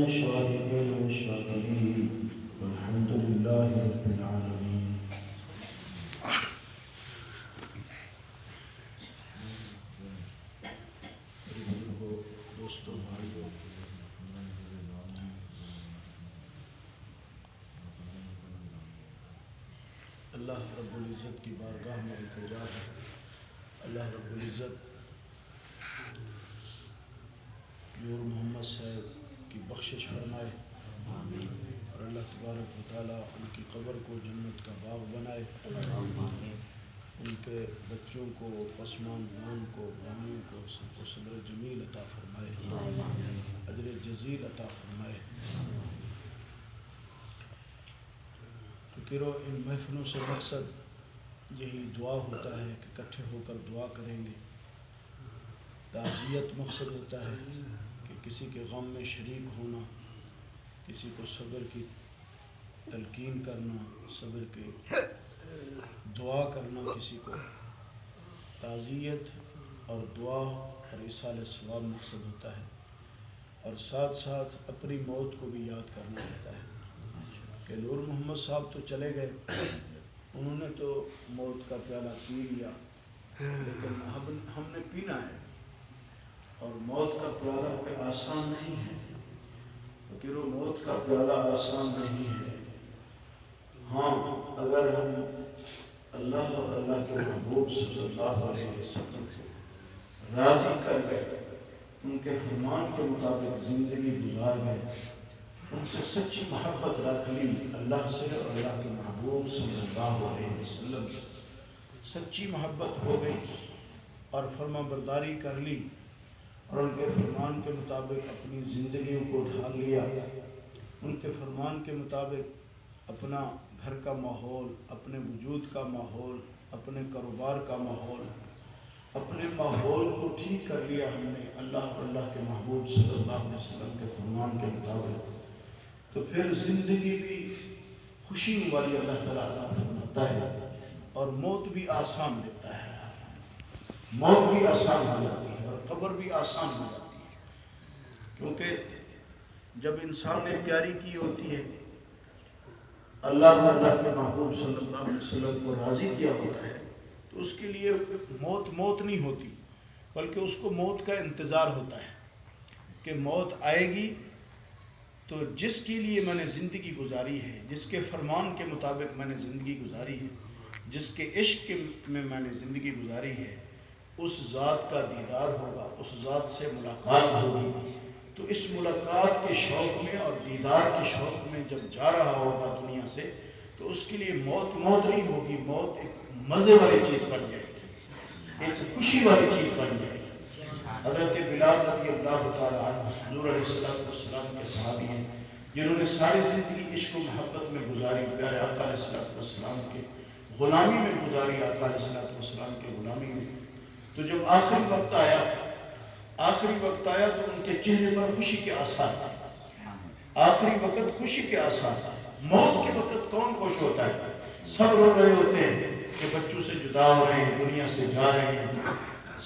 الشاكرين والشاكرين والحمد لله رب العالمين. دوستو بھائیو، اللہ رب العزت کی بارگاہ میں التجا ہے، اللہ رب العزت نور محمد صاحب کی بخشش فرمائے اور اللہ تبارک و تعالیٰ ان کی قبر کو جنت کا باغ بنائے، ان کے بچوں کو، پسماندگان کو، غامیوں کو سب کو صبر جمیل عطا فرمائے، اجر جزیل عطا فرمائے۔ فکرو ان محفلوں سے مقصد یہی دعا ہوتا ہے کہ اکٹھے ہو کر دعا کریں گے، تعزیت مقصد ہوتا ہے کہ کسی کے غم میں شریک ہونا، کسی کو صبر کی تلقین کرنا، صبر کی دعا کرنا، کسی کو تعزیت اور دعا اور ایصال ثواب مقصد ہوتا ہے، اور ساتھ ساتھ اپنی موت کو بھی یاد کرنا ہوتا ہے کہ نور محمد صاحب تو چلے گئے، انہوں نے تو موت کا پیالہ پی لیا، لیکن ہم نے پینا ہے، اور موت کا پیالہ کوئی آسان نہیں ہے، کیونکہ وہ موت کا پیالہ آسان نہیں ہے۔ ہاں، اگر ہم اللہ اور اللہ کے محبوب صلی اللہ علیہ وسلم کو راضی کر گئے، ان کے فرمان کے مطابق زندگی گزار گئے، ان سے سچی محبت رکھ لی، اللہ سے اور اللہ کے محبوب صلی اللہ علیہ وسلم سے سچی محبت ہو گئی اور فرما برداری کر لی، اور ان کے فرمان کے مطابق اپنی زندگیوں کو ڈھال لیا، ان کے فرمان کے مطابق اپنا گھر کا ماحول، اپنے وجود کا ماحول، اپنے کاروبار کا ماحول، اپنے ماحول کو ٹھیک کر لیا ہم نے اللہ اور اللہ کے محبوب صلی اللہ علیہ وسلم کے فرمان کے مطابق، تو پھر زندگی بھی خوشی والی اللہ تعالیٰ عطا فرماتا ہے، اور موت بھی آسان دیتا ہے، موت بھی آسان ہو جاتی ہے اور قبر بھی آسان ہو جاتی ہے، کیونکہ جب انسان نے تیاری کی ہوتی ہے، اللہ اور اللہ کے محبوب صلی اللہ علیہ وسلم کو راضی کیا ہوتا ہے، تو اس کے لیے موت نہیں ہوتی، بلکہ اس کو موت کا انتظار ہوتا ہے کہ موت آئے گی تو جس کے لیے میں نے زندگی گزاری ہے، جس کے فرمان کے مطابق میں نے زندگی گزاری ہے، جس کے عشق میں میں نے زندگی گزاری ہے، اس ذات کا دیدار ہوگا، اس ذات سے ملاقات ہوگی، تو اس ملاقات کے شوق میں اور دیدار کے شوق میں جب جا رہا ہوگا دنیا سے، تو اس کے لیے موت نہیں ہوگی، موت ایک مزے والی چیز بن جائے گی، ایک خوشی والی چیز بن جائے گی۔ حضرت بلال رضی اللہ تعالیٰ عنہ حضور علیہ السلام کے صحابی ہیں، جنہوں نے ساری زندگی عشق و محبت میں گزاری، پیارے آقا علیہ السلام کے غلامی میں گزاری، آقا علیہ السلام کے غلامی میں، تو جب آخری وقت آیا تو ان کے چہرے پر خوشی کے آثار تھے، آخری وقت خوشی کے آثار تھے۔ موت کے وقت کون خوش ہوتا ہے؟ سب رو رہے ہوتے ہیں کہ بچوں سے جدا ہو رہے ہیں، دنیا سے جا رہے ہیں،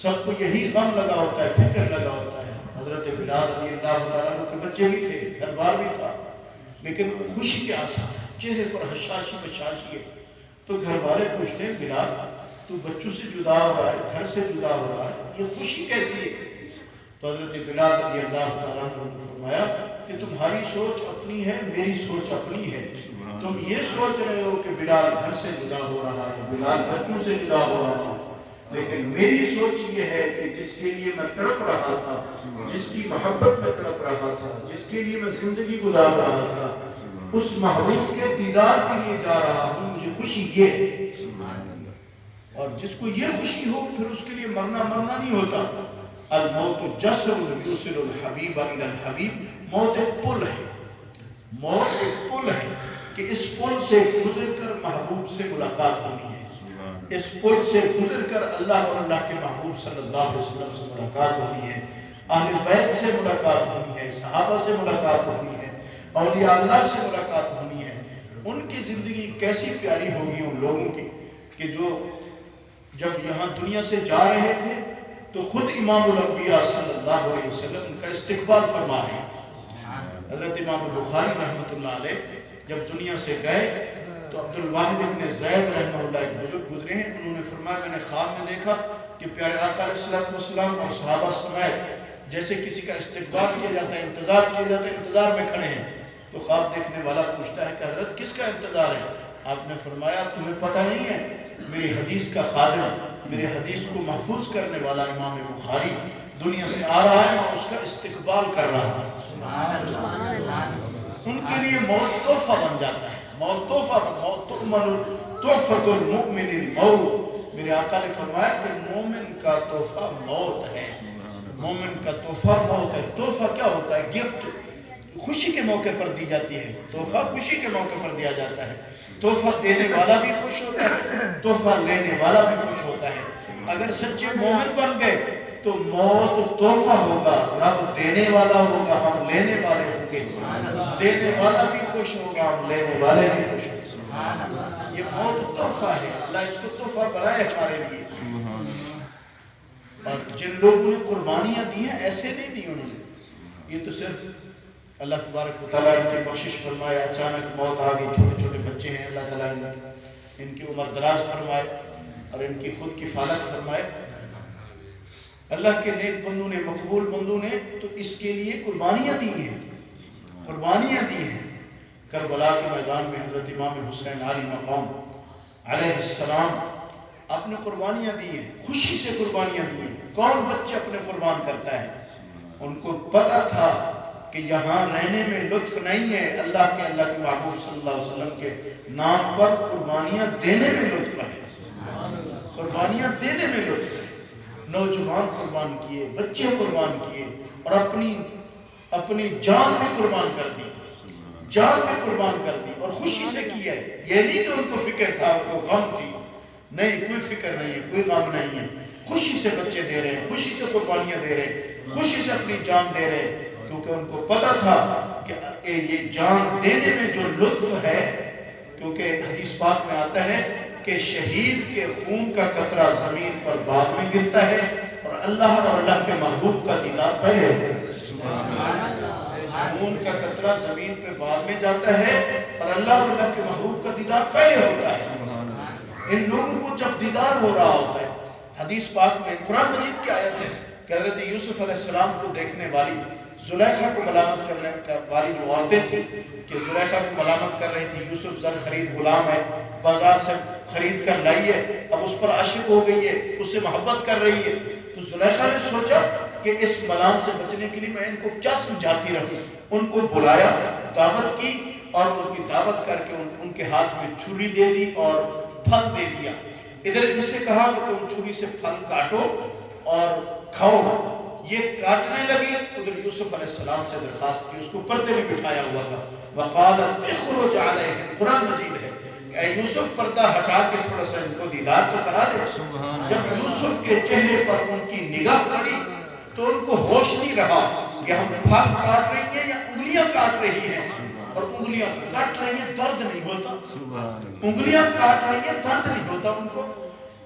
سب کو یہی غم لگا ہوتا ہے، فکر لگا ہوتا ہے۔ حضرت بلال رضی اللہ تعالیٰ عنہ کے بچے بھی تھے، گھر بار بھی تھا، لیکن خوشی کے آثار، چہرے پر حشاشی بشاشی ہے، تو گھر والے پوچھتے ہیں بلال تو بچوں سے جدا ہو رہا ہے، گھر سے جدا ہو رہا ہے، یہ خوشی کیسی ہے؟ تو حضرت بلال رضی اللہ تعالیٰ عنہ نے فرمایا کہ تمہاری سوچ اپنی ہے، میری سوچ اپنی ہے، تم یہ سوچ رہے ہو کہ بلال گھر سے جدا ہو رہا ہے، بلال بچوں سے جدا ہو رہا ہے، لیکن میری سوچ یہ ہے کہ جس کے لیے میں تڑپ رہا تھا، جس کی محبت میں تڑپ رہا تھا، جس کے لیے میں زندگی گزار رہا تھا، اس محبوب کے دیدار کے لیے جا رہا ہوں، مجھے خوشی یہ ہے۔ اور جس کو یہ خوشی ہو پھر اس کے لیے مرنا نہیں ہوتا۔ الموت جسر یوصل الحبیب الی الحبیب، موت ایک پل ہے، موت ایک پل ہے کہ اس پل سے گزر کر محبوب سے ملاقات ہونی ہے، اس پل سے گزر کر اللہ اور اللہ کے محبوب صلی اللہ علیہ وسلم سے ملاقات ہونی ہے، اہل بیت سے ملاقات ہونی ہے، صحابہ سے ملاقات ہونی ہے، اولیاء اللہ سے ملاقات ہونی ہے۔ ان کی زندگی کیسی پیاری ہوگی ان لوگوں کی کہ جو جب یہاں دنیا سے جا رہے تھے تو خود امام الانبیاء صلی اللہ علیہ وسلم کا استقبال فرما رہے تھے۔ حضرت امام بخاری رحمۃ اللہ علیہ جب دنیا سے گئے تو عبد الواحد ابن زید رحمہ اللہ ایک بزرگ گزرے ہیں، انہوں نے فرمایا میں نے خواب میں دیکھا کہ پیارے آقا علیہ السلام اور صحابہ سمیت جیسے کسی کا استقبال کیا جاتا ہے، انتظار کیا جاتا ہے، انتظار میں کھڑے ہیں، تو خواب دیکھنے والا پوچھتا ہے کہ حضرت کس کا انتظار ہے؟ آپ نے فرمایا تمہیں پتہ نہیں ہے، میری حدیث کا خادم، میری حدیث کو محفوظ کرنے والا امام بخاری دنیا سے آ رہا ہے، میں اس کا استقبال کر رہا ہوں۔ ان کے لیے موت تحفہ بن جاتا ہے، موت تحفہ، موت تحفۃ المؤمن الموت۔ میرے آقا نے فرمایا کہ مومن کا تحفہ موت ہے، مومن کا تحفہ موت ہے۔ تحفہ کیا ہوتا ہے؟ گفٹ خوشی کے موقع پر دی جاتی ہے، تحفہ خوشی کے موقع پر دیا جاتا ہے، تحفہ دینے والا بھی خوش ہوتا ہے، تحفہ لینے والا بھی خوش ہوتا ہے۔ اگر سچے مومن بن گئے تو موت تحفہ ہوگا، رب دینے والا ہوگا، ہم لینے والے ہوں گے، دینے والا بھی خوش ہوگا، ہم لینے والے بھی خوش ہوں گے۔ یہ موت تحفہ ہے، اللہ اس کو تحفہ بنائے ہمارے لیے۔ اور جن لوگوں نے قربانیاں دی ہیں ایسے نہیں دی انہوں نے، یہ تو صرف اللہ تبارک و تعالیٰ ان کی بخشش فرمائے، اچانک موت آ گئی، چھوٹے چھوٹے بچے ہیں، اللہ تعالیٰ ان کی عمر دراز فرمائے اور ان کی خود کفالت فرمائے۔ اللہ کے نیک بندوں نے، مقبول بندوں نے تو اس کے لیے قربانیاں دی ہیں، قربانیاں دی ہیں۔ کربلا کے میدان میں حضرت امام حسین علی مقام علیہ السلام آپ نے قربانیاں دی ہیں، خوشی سے قربانیاں دی ہیں۔ کون بچے اپنے قربان کرتا ہے؟ ان کو پتا تھا کہ یہاں رہنے میں لطف نہیں ہے، اللہ کے محبوب صلی اللہ علیہ وسلم کے نام پر قربانیاں دینے میں لطف ہے، قربانیاں دینے میں لطف ہے۔ نوجوان قربان کیے، بچے قربان کیے اور اپنی جان بھی قربان کر دی، جان بھی قربان کر دی اور خوشی سے کیا ہے۔ یہ نہیں کہ ان کو فکر تھا، ان کو غم تھی، نہیں، کوئی فکر نہیں ہے، کوئی غم نہیں ہے، خوشی سے بچے دے رہے ہیں، خوشی سے قربانیاں دے رہے ہیں، خوشی سے اپنی جان دے رہے ہیں، کیونکہ ان کو پتا تھا کہ یہ جان دینے میں جو لطف ہے، کیونکہ حدیث پاک میں آتا ہے کہ شہید کے خون کا قطرہ زمین پر بعد میں گرتا ہے اور اللہ اور اللہ کے محبوب کا دیدار پہلے ہوتا ہے۔ خون کا قطرہ زمین پہ بعد میں جاتا ہے اور اللہ اور اللہ کے محبوب کا دیدار پہلے ہوتا ہے۔ ان لوگوں کو جب دیدار ہو رہا ہوتا ہے، حدیث پاک میں قرآن مجید کی آیت ہے کہ حضرت یوسف علیہ السلام کو دیکھنے والی زلیخا کو ملامت کرنے والی جو عورتیں تھیں کہ زلیخا کو ملامت کر رہی تھی، یوسف زر خرید غلام ہے، بازار سے خرید کر لائی ہے، اب اس پر عاشق ہو گئی ہے، اس سے محبت کر رہی ہے، تو زلیخا نے سوچا کہ اس ملام سے بچنے کے لیے میں ان کو کیا سمجھاتی رہوں۔ ان کو بلایا، دعوت کی اور ان کی دعوت کر کے ان کے ہاتھ میں چھری دے دی اور پھل دے دیا۔ ادھر ان سے کہا کہ تم چھری سے پھل کاٹو اور کھاؤ۔ یہ کاٹنے لگے، ادھر یوسف علیہ السلام سے درخواست کی، اس کو پردے میں بٹھایا ہوا تھا۔ وَقَالَتْ اخْرُجْ عَلَيْهِمْ، قرآن مجید ہے کہ اے یوسف پردہ ہٹا کے تھوڑا سا ان کو دیدار تو کرا دے۔ جب یوسف کے چہرے پر ان کی نگاہ پڑی تو ان کو ہوش نہیں رہا کہ ہم پھل کاٹ رہی ہیں یا انگلیاں کاٹ رہی ہیں، اور انگلیاں کاٹ رہی ہیں درد نہیں ہوتا، انگلیاں کاٹ رہی ہیں درد نہیں ہوتا ان کو۔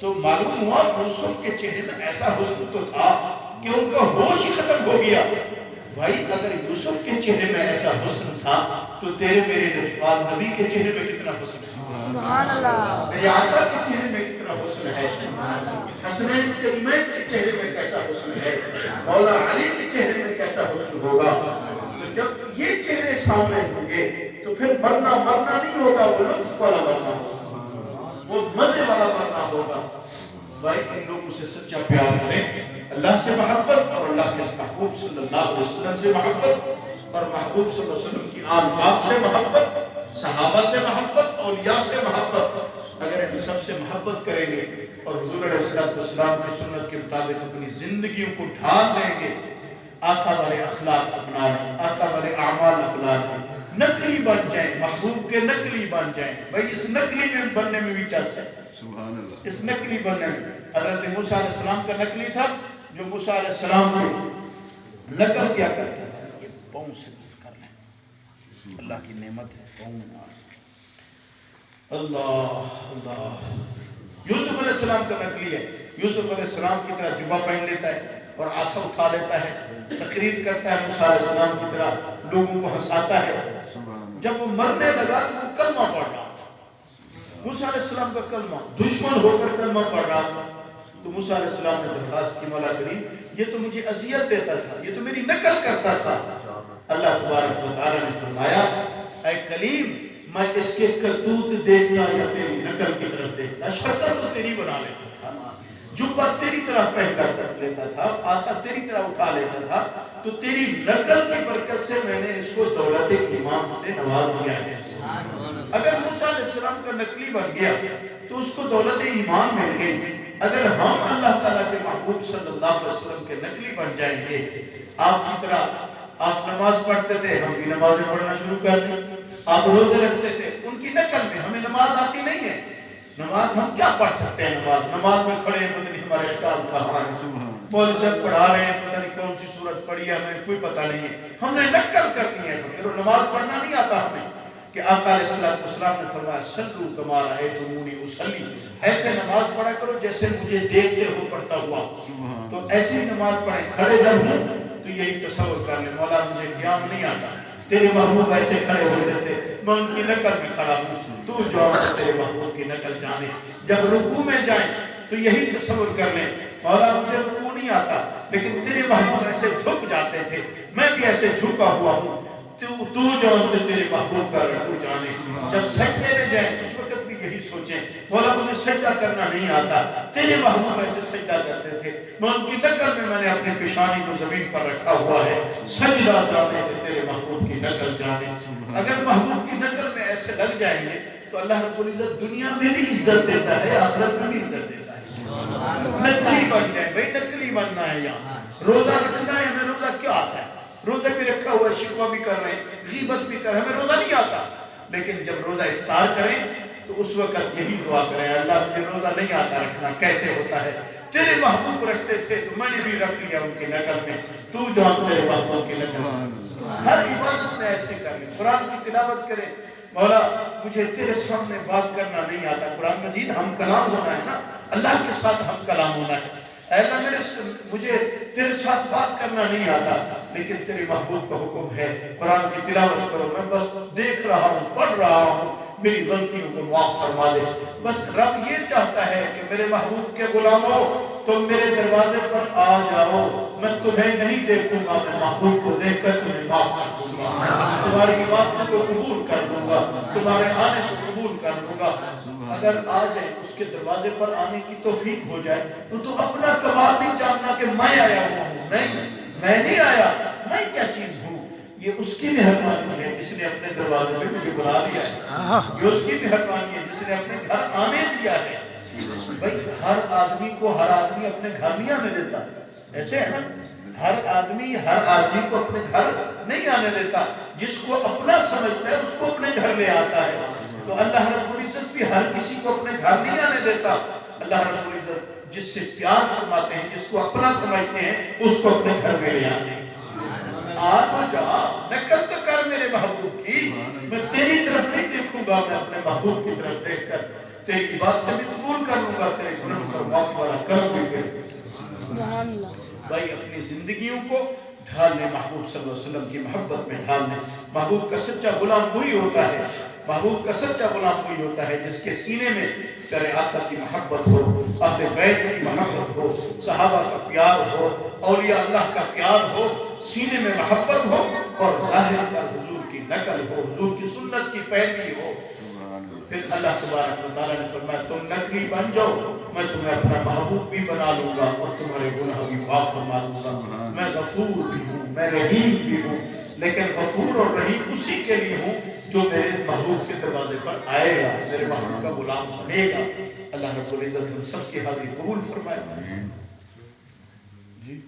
تو معلوم ہوا یوسف کے چہرے میں ایسا حسن تو تھا کہ ان کا ہوش ہی ختم ہو گیا۔ بھائی اگر یوسف کے چہرے میں ایسا حسن تھا تو تیرے میرے نجبال نبی کے چہرے میں کتنا حسن ہے، سبحان اللہ، میرے آقا کے چہرے میں کتنا حسن ہے، حسنین کریمین کے چہرے میں کیسا حسن ہے، مولا علی کے چہرے میں کیسا حسن ہوگا۔ تو جب یہ چہرے سامنے ہوں گے تو پھر مرنا نہیں ہوگا، وہ لطف والا مرنا ہوگا، وہ مزے والا مرنا ہوگا۔ بھائی ان لوگوں سے سچا پیار کریں، اللہ سے محبت اور اللہ کے محبوب صلی اللہ علیہ وسلم سے محبت اور محبوب صلی اللہ علیہ وسلم کی آل پاک سے محبت، صحابہ سے محبت، اولیاء سے محبت۔ اگر ان سب سے محبت کریں گے اور حضور علیہ السلام کی سنت کے مطابق اپنی زندگیوں کو ڈھال دیں گے، آقا والے اخلاق اپنا لیں، آقا والے اعمال اپنا لیں، نقلی بن جائیں، محبوب کے نقلی بن جائیں۔ بھائی اس نقلی میں بننے میں بھی چاہتے ہیں، اس نقلی بننے میں حضرت موسیٰ علیہ السلام کا نقلی تھا جو موسیٰ علیہ السلام کو نقل کیا کرتا تھا۔ یہ پاؤں سے کر لیں، اللہ کی نعمت ہے پاؤں میں۔ اللہ یوسف علیہ السلام کا نقلی ہے، یوسف علیہ السلام کی طرح جبہ پہن لیتا ہے اور عصا اٹھا لیتا ہے، تقریر کرتا ہے موسیٰ علیہ السلام کی طرح، لوگوں کو ہنساتا ہے. جب وہ مرنے لگا تو وہ کلمہ پڑھ رہا تھا, موسیٰ علیہ السلام کا کلمہ, دشمن ہو کر کلمہ پڑھ رہا تھا. تو موسیٰ علیہ السلام نے درخواست کی, مولا کریم یہ تو مجھے اذیت دیتا تھا, یہ تو میری نقل کرتا تھا. اللہ تبارک و تعالیٰ نے فرمایا اے کلیم میں اس کے کرتوت دیکھتا یا تیری نقل کی طرف دیکھتا, شکل تو تیری بنا لیتا تھا, جبہ تیری طرح پہن لیتا تھا, آسا تیری طرح اٹھا لیتا تھا, تو تیری نقل کی برکت سے میں نے اس کو دولت ایمان سے نواز دیا ہے. اگر موسیٰ علیہ السلام کا نقلی بن گیا تو اس کو دولت ایمان مل گئی. اگر ہم اللہ تعالیٰ کے محبوب صلی اللہ علیہ وسلم کے نقلی بن جائیں گے, آپ کی طرح آپ نماز پڑھتے تھے, ہم بھی نمازیں پڑھنا شروع کر دیں. آپ روزے رکھتے تھے, ان کی نقل میں ہمیں نماز آتی نہیں ہے. نماز ہم کیا پڑھ سکتے ہیں؟ نماز میں کھڑے ہیں, پتہ نہیں ہمارے اخطاب کہاں ہے, مولوی صاحب پڑھا رہے ہیں, پتہ نہیں کون سی سورت پڑھی ہے, ہمیں کوئی پتہ نہیں ہے. ہم نے نقل کرنی ہے, پھر نماز پڑھنا نہیں آتا ہمیں. کہ آقا علیہ السلام نے فرمایا صلو کما رأیتمونی اصلی, ایسے نماز پڑھا کرو جیسے مجھے دیکھتے ہو پڑھتا ہوا. تو ایسی نماز پڑھیں. کھڑے جب ہوں تو یہی تصور کر لیں, مولا مجھے قیام نہیں آتا, تیرے محبوب ایسے کھڑے ہو جاتے, میں ان کی نقل میں کھڑا ہوں, تو جو تیرے محبوب کی نقل جانے. جب رکوع میں جائیں تو یہی تصور کر لیں, مولا مجھے رکوع نہیں آتا لیکن تیرے محبوب ایسے جھک جاتے تھے, میں بھی ایسے جھکا ہوا ہوں, تو جو تیرے محبوب کا رکوع جانے. جب سجدے میں جائیں اس وقت بھی یہی سوچیں, مولا مجھے سجدہ کرنا نہیں آتا, تیرے محبوب ایسے سجدہ کرتے تھے, میں ان کی نقل میں نے اپنے پیشانی کو زمین پر رکھا ہوا ہے, سجدہ جانے کہ تیرے محبوب کی نقل جانے. اگر محبوب کی نقل میں ایسے لگ جائیں گے تو اللہ رب العزت دنیا میں بھی عزت دیتا ہے, آخرت میں بھی عزت دیتا ہے. نقلی بن جائیں بھائی, نقلی بننا ہے. یہاں روزہ رکھنا ہے, ہمیں روزہ کیا آتا ہے؟ روزہ بھی رکھا ہوا ہے, شکوہ بھی کر رہے ہیں, غیبت بھی کر رہے ہیں, ہمیں روزہ نہیں آتا. لیکن جب روزہ افطار کریں تو اس وقت یہی دعا کریں, اللہ مجھے روزہ نہیں آتا رکھنا, کیسے ہوتا ہے؟ تیرے محبوب رکھتے تھے تو میں نے بھی رکھ لیا ان کی نقل میں, تو جو ہم تیرے محبوب کی نقل میں. ہر عبادت میں ایسے کر لیں. قرآن کی تلاوت کریں, مولا مجھے تیرے سامنے بات کرنا نہیں آتا. قرآن مجید ہم کلام ہونا ہے نا, اللہ کے ساتھ ہم کلام ہونا ہے. اے اللہ مجھے تیرے ساتھ بات کرنا نہیں آتا لیکن تیرے محبوب کا حکم ہے قرآن کی تلاوت کرو, میں بس دیکھ رہا ہوں, پڑھ رہا ہوں, میری غلطیوں کو معاف فرما دے. بس رب یہ چاہتا ہے کہ میرے محبوب کے غلاموں تم میرے دروازے پر آ جاؤ, میں تمہیں نہیں دیکھوں گا, میں محبوب کو دیکھ کر تمہیں معاف کر دوں گا, تمہاری عبادت کو قبول کر دوں گا, تمہارے آنے کو قبول کر دوں گا. اگر آ جائے, اس کے دروازے پر آنے کی توفیق ہو جائے, تو اپنا کمال نہیں جاننا کہ میں آیا ہوں. نہیں, میں نہیں آیا, میں کیا چیز ہوں. یہ اس کی مہربانی ہے جس نے اپنے دروازے پہ مجھے بلا لیا ہے, یہ اس کی مہربانی ہے جس نے اپنے گھر آنے دیا ہے. بھائی ہر آدمی اپنے گھر نہیں آنے دیتا, ایسے ہے نا, ہر آدمی کو اپنے گھر نہیں آنے دیتا. جس کو اپنا سمجھتا ہے اس کو اپنے گھر لے آتا ہے. تو اللہ رب العزت بھی ہر کسی کو اپنے گھر نہیں آنے دیتا. اللہ رب العزت جس سے پیار فرماتے ہیں, جس کو اپنا سمجھتے ہیں, اس کو اپنے گھر میں لے آتے ہیں. آ تو جا, نقل تو کر میرے محبوب کی, میں تیری طرف نہیں دیکھوں گا, میں اپنے محبوب کی طرف دیکھ کر تیری بات بھی قبول کر لوں گا, تیرے گناہوں کو معاف والا کر دوں گا. بھائی اپنی زندگیوں کو ڈھال لیں محبوب صلی اللہ علیہ وسلم کی محبت میں ڈھال لیں. محبوب کا سچا غلام وہی ہوتا ہے, محبوب کا سچا غلام وہی ہوتا ہے جس کے سینے میں پیارے آقا کی محبت ہو, اہل بیت کی محبت ہو, صحابہ کا پیار ہو, اولیاء اللہ کا پیار ہو, سینے میں محبت ہو, اور ظاہر پر حضور کی نقل ہو, حضور کی سنت کی پیروی ہو. پھر اللہ تبارک و تعالیٰ نے فرمایا تم نقلی بن جاؤ, میں تمہیں اپنا محبوب بھی بنا لوں گا اور تمہارے گناہ بھی معاف فرما دوں گا. میں غفور بھی ہوں, میں رحیم بھی ہوں, لیکن غفور اور رحیم اسی کے لیے ہوں جو میرے محبوب کے دروازے پر آئے گا, میرے محبوب کا غلام بنے گا. اللہ رب العزت ہم سب کی حاضری قبول فرمائے. جی